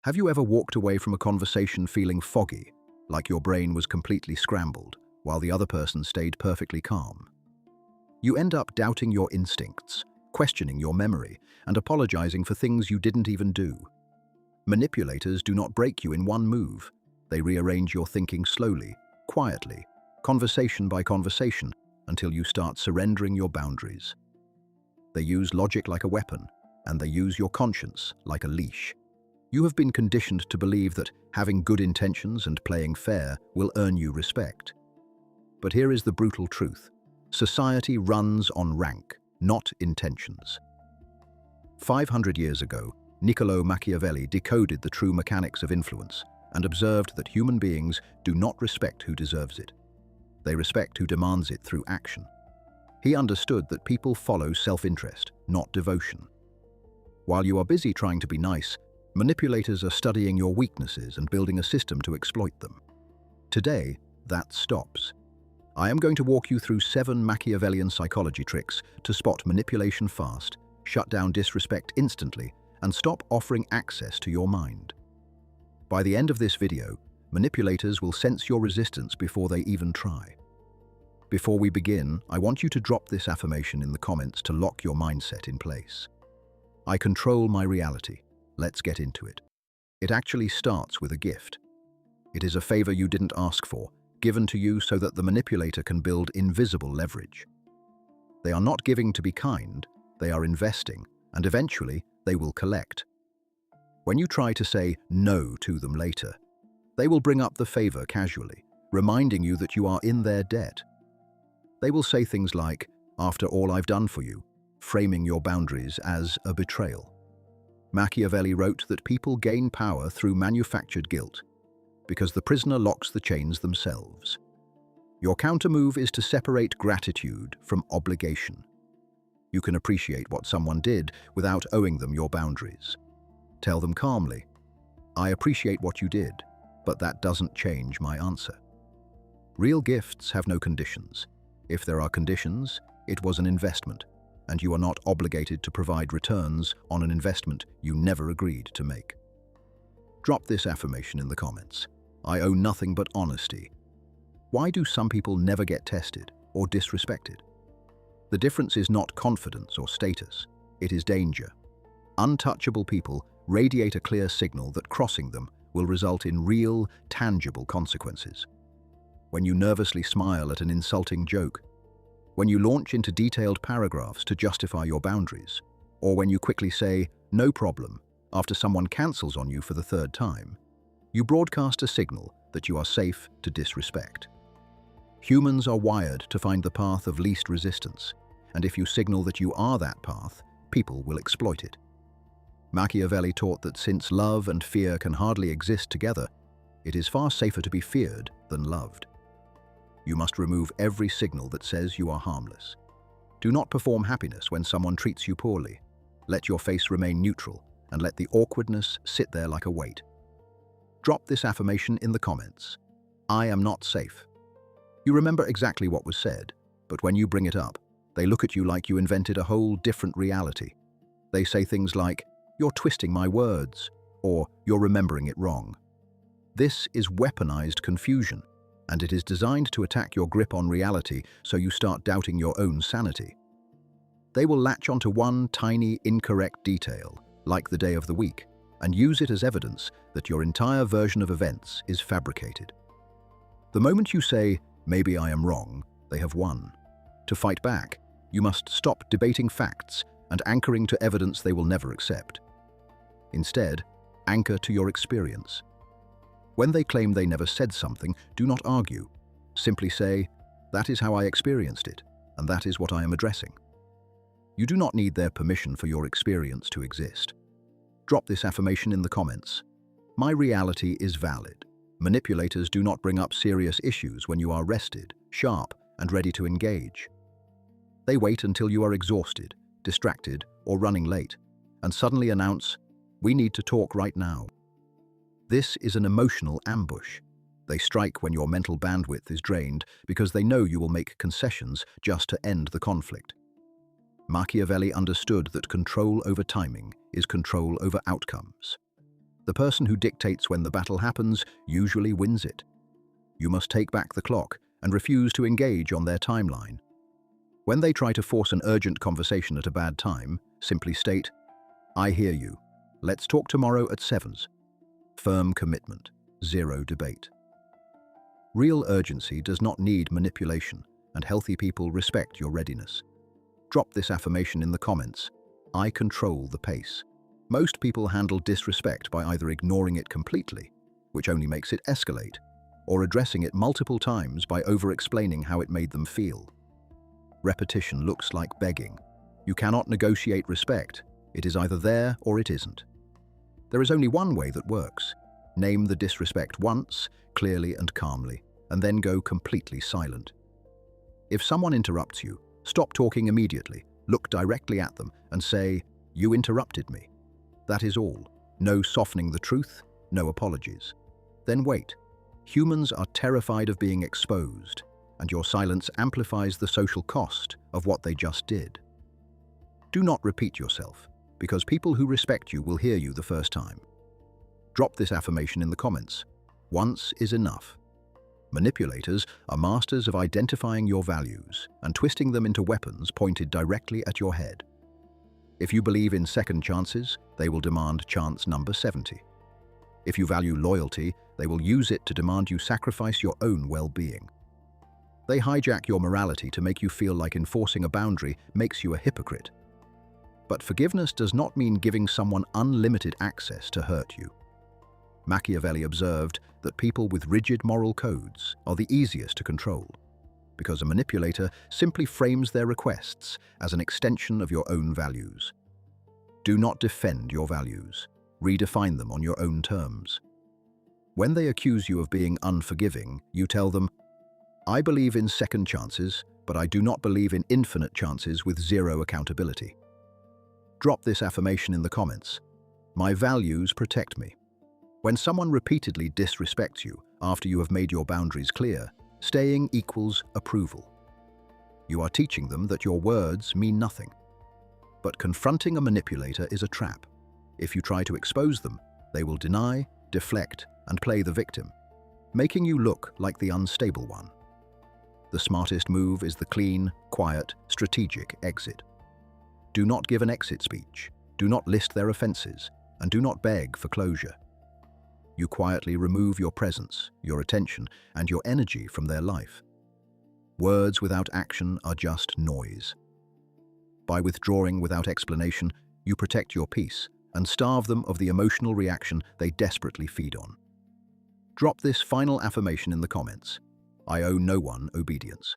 Have you ever walked away from a conversation feeling foggy, like your brain was completely scrambled, while the other person stayed perfectly calm? You end up doubting your instincts, questioning your memory, and apologizing for things you didn't even do. Manipulators do not break you in one move. They rearrange your thinking slowly, quietly, conversation by conversation, until you start surrendering your boundaries. They use logic like a weapon, and they use your conscience like a leash. You have been conditioned to believe that having good intentions and playing fair will earn you respect. But here is the brutal truth. Society runs on rank, not intentions. 500 years ago, Niccolo Machiavelli decoded the true mechanics of influence and observed that human beings do not respect who deserves it. They respect who demands it through action. He understood that people follow self-interest, not devotion. While you are busy trying to be nice, manipulators are studying your weaknesses and building a system to exploit them. Today, that stops. I am going to walk you through 7 Machiavellian psychology tricks to spot manipulation fast, shut down disrespect instantly, and stop offering access to your mind. By the end of this video, manipulators will sense your resistance before they even try. Before we begin, I want you to drop this affirmation in the comments to lock your mindset in place. I control my reality. Let's get into it. It actually starts with a gift. It is a favor you didn't ask for, given to you so that the manipulator can build invisible leverage. They are not giving to be kind, they are investing, and eventually they will collect. When you try to say no to them later, they will bring up the favor casually, reminding you that you are in their debt. They will say things like, "After all I've done for you," framing your boundaries as a betrayal. Machiavelli wrote that people gain power through manufactured guilt, because the prisoner locks the chains themselves. Your countermove is to separate gratitude from obligation. You can appreciate what someone did without owing them your boundaries. Tell them calmly, "I appreciate what you did, but that doesn't change my answer." Real gifts have no conditions. If there are conditions, it was an investment, and you are not obligated to provide returns on an investment you never agreed to make. Drop this affirmation in the comments. I owe nothing but honesty. Why do some people never get tested or disrespected? The difference is not confidence or status, it is danger. Untouchable people radiate a clear signal that crossing them will result in real, tangible consequences. When you nervously smile at an insulting joke, when you launch into detailed paragraphs to justify your boundaries, or when you quickly say, "no problem," after someone cancels on you for the 3rd time, you broadcast a signal that you are safe to disrespect. Humans are wired to find the path of least resistance, and if you signal that you are that path, people will exploit it. Machiavelli taught that since love and fear can hardly exist together, it is far safer to be feared than loved. You must remove every signal that says you are harmless. Do not perform happiness when someone treats you poorly. Let your face remain neutral and let the awkwardness sit there like a weight. Drop this affirmation in the comments. I am not safe. You remember exactly what was said, but when you bring it up, they look at you like you invented a whole different reality. They say things like, "You're twisting my words," or "You're remembering it wrong." This is weaponized confusion, and it is designed to attack your grip on reality so you start doubting your own sanity. They will latch onto one tiny, incorrect detail, like the day of the week, and use it as evidence that your entire version of events is fabricated. The moment you say, "maybe I am wrong," they have won. To fight back, you must stop debating facts and anchoring to evidence they will never accept. Instead, anchor to your experience. When they claim they never said something, do not argue. Simply say, "That is how I experienced it, and that is what I am addressing." You do not need their permission for your experience to exist. Drop this affirmation in the comments. My reality is valid. Manipulators do not bring up serious issues when you are rested, sharp, and ready to engage. They wait until you are exhausted, distracted, or running late, and suddenly announce, "We need to talk right now." This is an emotional ambush. They strike when your mental bandwidth is drained because they know you will make concessions just to end the conflict. Machiavelli understood that control over timing is control over outcomes. The person who dictates when the battle happens usually wins it. You must take back the clock and refuse to engage on their timeline. When they try to force an urgent conversation at a bad time, simply state, "I hear you. Let's talk tomorrow at 7. Firm commitment, zero debate. Real urgency does not need manipulation, and healthy people respect your readiness. Drop this affirmation in the comments. I control the pace. Most people handle disrespect by either ignoring it completely, which only makes it escalate, or addressing it multiple times by over-explaining how it made them feel. Repetition looks like begging. You cannot negotiate respect. It is either there or it isn't. There is only one way that works. Name the disrespect once, clearly and calmly, and then go completely silent. If someone interrupts you, stop talking immediately, look directly at them, and say, "You interrupted me." That is all. No softening the truth, no apologies. Then wait. Humans are terrified of being exposed, and your silence amplifies the social cost of what they just did. Do not repeat yourself, because people who respect you will hear you the first time. Drop this affirmation in the comments. Once is enough. Manipulators are masters of identifying your values and twisting them into weapons pointed directly at your head. If you believe in second chances, they will demand chance number 70. If you value loyalty, they will use it to demand you sacrifice your own well-being. They hijack your morality to make you feel like enforcing a boundary makes you a hypocrite. But forgiveness does not mean giving someone unlimited access to hurt you. Machiavelli observed that people with rigid moral codes are the easiest to control, because a manipulator simply frames their requests as an extension of your own values. Do not defend your values. Redefine them on your own terms. When they accuse you of being unforgiving, you tell them, "I believe in second chances, but I do not believe in infinite chances with zero accountability." Drop this affirmation in the comments. My values protect me. When someone repeatedly disrespects you after you have made your boundaries clear, staying equals approval. You are teaching them that your words mean nothing. But confronting a manipulator is a trap. If you try to expose them, they will deny, deflect, and play the victim, making you look like the unstable one. The smartest move is the clean, quiet, strategic exit. Do not give an exit speech, do not list their offenses, and do not beg for closure. You quietly remove your presence, your attention, and your energy from their life. Words without action are just noise. By withdrawing without explanation, you protect your peace and starve them of the emotional reaction they desperately feed on. Drop this final affirmation in the comments. I owe no one obedience.